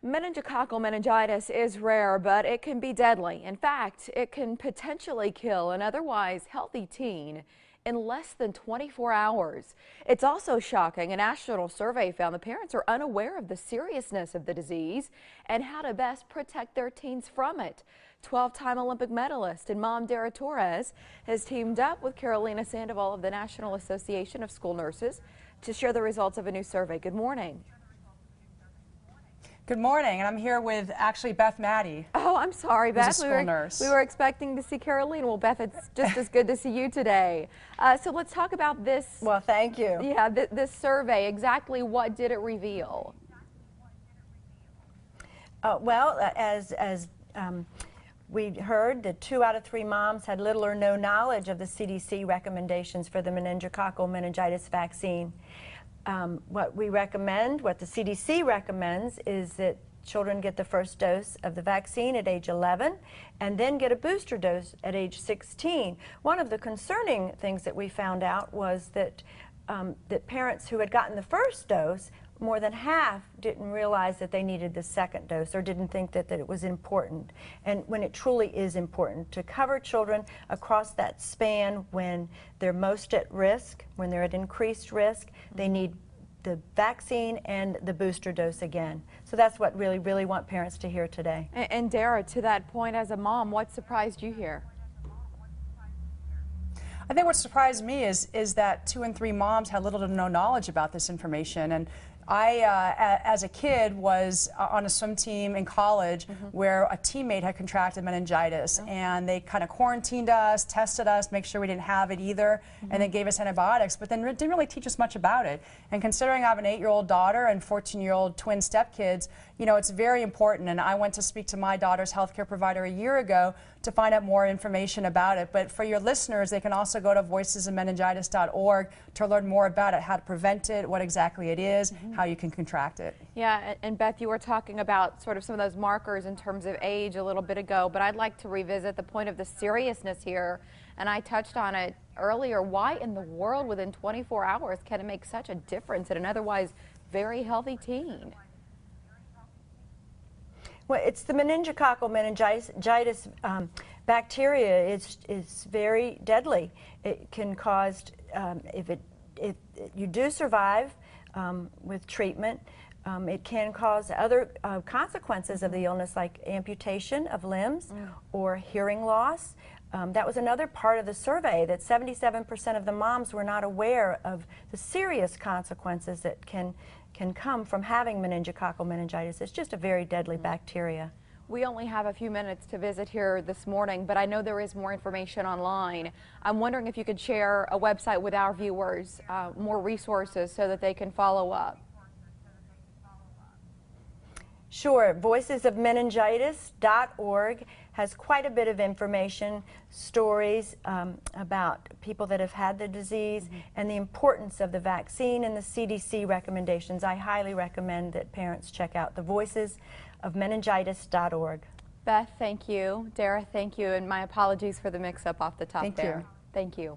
Meningococcal meningitis is rare, but it can be deadly. In fact, it can potentially kill an otherwise healthy teen in less than 24 hours. It's also shocking. A national survey found the parents are unaware of the seriousness of the disease and how to best protect their teens from it. 12-time Olympic medalist and mom Dara Torres has teamed up with Carolina Sandoval of the National Association of School Nurses to share the results of a new survey. Good morning. Good morning, and I'm here with actually Beth Maddie. Oh, I'm sorry, Beth. Who's a school nurse. We were expecting to see Caroline. Well, Beth, it's just as good to see you today. So let's talk about this. Well, thank you. Yeah, this survey. Exactly what did it reveal? As we heard, that 2 out of 3 moms had little or no knowledge of the CDC recommendations for the meningococcal meningitis vaccine. What we recommend, what the CDC recommends, is that children get the first dose of the vaccine at age 11 and then get a booster dose at age 16. One of the concerning things that we found out was that that parents who had gotten the first dose, more than half didn't realize that they needed the second dose or didn't think that it was important. And when it truly is important to cover children across that span when they're most at risk, when they're at increased risk, they need the vaccine and the booster dose again. So that's what really want parents to hear today. And Dara, to that point, as a mom, what surprised you here? I think what surprised me is that 2 in 3 moms had little to no knowledge about this information. And I, as a kid, was on a swim team in college where a teammate had contracted meningitis, and they kind of quarantined us, tested us, make sure we didn't have it either, and then gave us antibiotics, but then didn't really teach us much about it. And considering I have an 8-year-old daughter and 14-year-old twin stepkids, you know, it's very important. And I went to speak to my daughter's healthcare provider a year ago to find out more information about it. But for your listeners, they can also go to voicesofmeningitis.org to learn more about it, how to prevent it, what exactly it is, how you can contract it. Yeah, and Beth, you were talking about sort of some of those markers in terms of age a little bit ago, but I'd like to revisit the point of the seriousness here, and I touched on it earlier. Why in the world within 24 hours can it make such a difference in an otherwise very healthy teen? Well, it's the meningococcal meningitis bacteria. It's very deadly. It can cause, if you do survive with treatment, it can cause other consequences of the illness, like amputation of limbs or hearing loss. That was another part of the survey, that 77% of the moms were not aware of the serious consequences that can come from having meningococcal meningitis. It's just a very deadly bacteria. We only have a few minutes to visit here this morning, but I know there is more information online. I'm wondering if you could share a website with our viewers, more resources so that they can follow up. Sure. Voicesofmeningitis.org has quite a bit of information, stories about people that have had the disease and the importance of the vaccine and the CDC recommendations. I highly recommend that parents check out the voicesofmeningitis.org. Beth, thank you. Dara, thank you. And my apologies for the mix-up off the top there. Thank you. Thank you.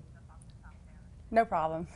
No problem.